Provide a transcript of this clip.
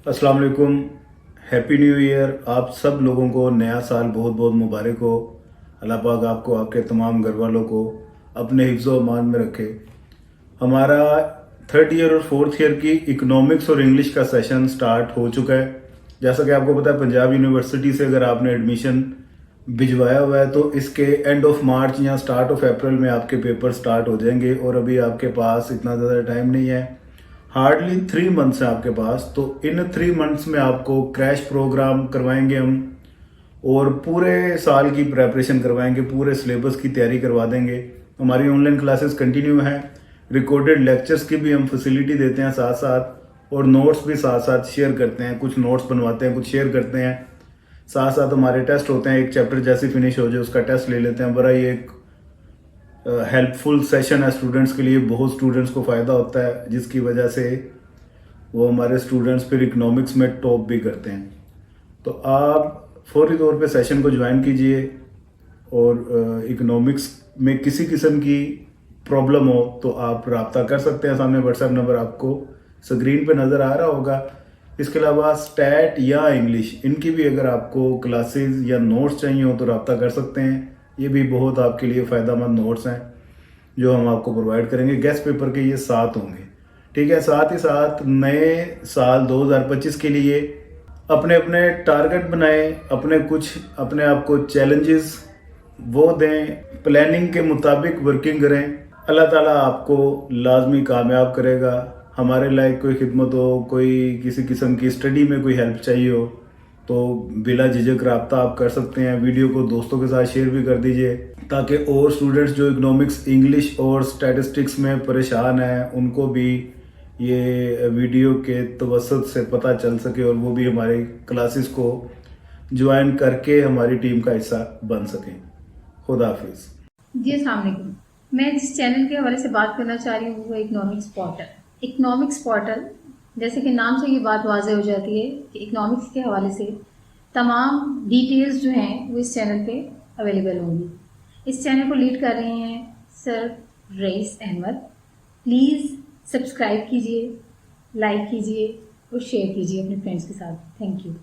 अस्सलाम वालेकुम, happy new year. आप सब लोगों को नया साल बहुत बहुत मुबारक हो। अल्लाह पाक आपको, आपके तमाम घर वालों को अपने हिफ्ज़ व अमान में रखे। हमारा थर्ड ईयर और फोर्थ ईयर की इकोनॉमिक्स और इंग्लिश का सेशन स्टार्ट हो चुका है। जैसा कि आपको पता है, पंजाब यूनिवर्सिटी से अगर आपने एडमिशन भिजवाया हुआ है तो इसके एंड ऑफ मार्च या स्टार्ट ऑफ अप्रैल में आपके पेपर स्टार्ट हो जाएंगे। और अभी आपके पास इतना ज़्यादा टाइम नहीं है, हार्डली 3 मंथ्स है आपके पास। तो इन 3 मंथ्स में आपको क्रैश प्रोग्राम करवाएंगे हम, और पूरे साल की प्रेपरेशन करवाएंगे, पूरे सिलेबस की तैयारी करवा देंगे। हमारी ऑनलाइन क्लासेस कंटिन्यू हैं, रिकॉर्डेड लेक्चर्स की भी हम फैसिलिटी देते हैं साथ साथ, और नोट्स भी साथ साथ शेयर करते हैं। कुछ नोट्स बनवाते हैं, कुछ शेयर करते हैं। साथ साथ हमारे टेस्ट होते हैं, एक चैप्टर जैसे फिनिश हो जाए उसका टेस्ट ले लेते हैं। बड़ा ही एक हेल्पफुल सेशन है स्टूडेंट्स के लिए, बहुत स्टूडेंट्स को फ़ायदा होता है, जिसकी वजह से वो हमारे स्टूडेंट्स फिर इकोनॉमिक्स में टॉप भी करते हैं। तो आप फौरी तौर पे सेशन को ज्वाइन कीजिए, और इकोनॉमिक्स में किसी किस्म की प्रॉब्लम हो तो आप रब्ता कर सकते हैं। सामने व्हाट्सएप नंबर आपको स्क्रीन पे नज़र आ रहा होगा। इसके अलावा स्टैट या इंग्लिश, इनकी भी अगर आपको क्लासेस या नोट्स चाहिए हो तो रब्ता कर सकते हैं। ये भी बहुत आपके लिए फ़ायदेमंद नोट्स हैं जो हम आपको प्रोवाइड करेंगे। गेस्ट पेपर के ये 7 होंगे, ठीक है। साथ ही साथ नए साल 2025 के लिए अपने अपने टारगेट बनाएं, अपने कुछ अपने आप को चैलेंजेस वो दें, प्लानिंग के मुताबिक वर्किंग करें। अल्लाह ताला आपको लाजमी कामयाब करेगा। हमारे लायक कोई खिदमत हो, कोई किसी किस्म की स्टडी में कोई हेल्प चाहिए हो तो बिला झिझक रब्ता आप कर सकते हैं। वीडियो को दोस्तों के साथ शेयर भी कर दीजिए, ताकि और स्टूडेंट्स जो इकोनॉमिक्स, इंग्लिश और स्टैटिस्टिक्स में परेशान हैं उनको भी ये वीडियो के तवसत से पता चल सके, और वो भी हमारी क्लासेस को ज्वाइन करके हमारी टीम का हिस्सा बन सकें। खुदा हाफिज़। जी अस्सलाम वालेकुम। मैं जिस चैनल के हवाले से बात करना चाह रही हूँ वो इकोनॉमिक्स पोर्टल। इकोनॉमिक्स पोर्टल, जैसे कि नाम से ये बात वाज़ेह हो जाती है कि इकोनॉमिक्स के हवाले से तमाम डिटेल्स जो हैं वो इस चैनल पे अवेलेबल होंगी। इस चैनल को लीड कर रहे हैं sir Rais Ahmad. Please subscribe कीजिए, लाइक कीजिए और शेयर कीजिए अपने फ्रेंड्स के साथ। Thank you.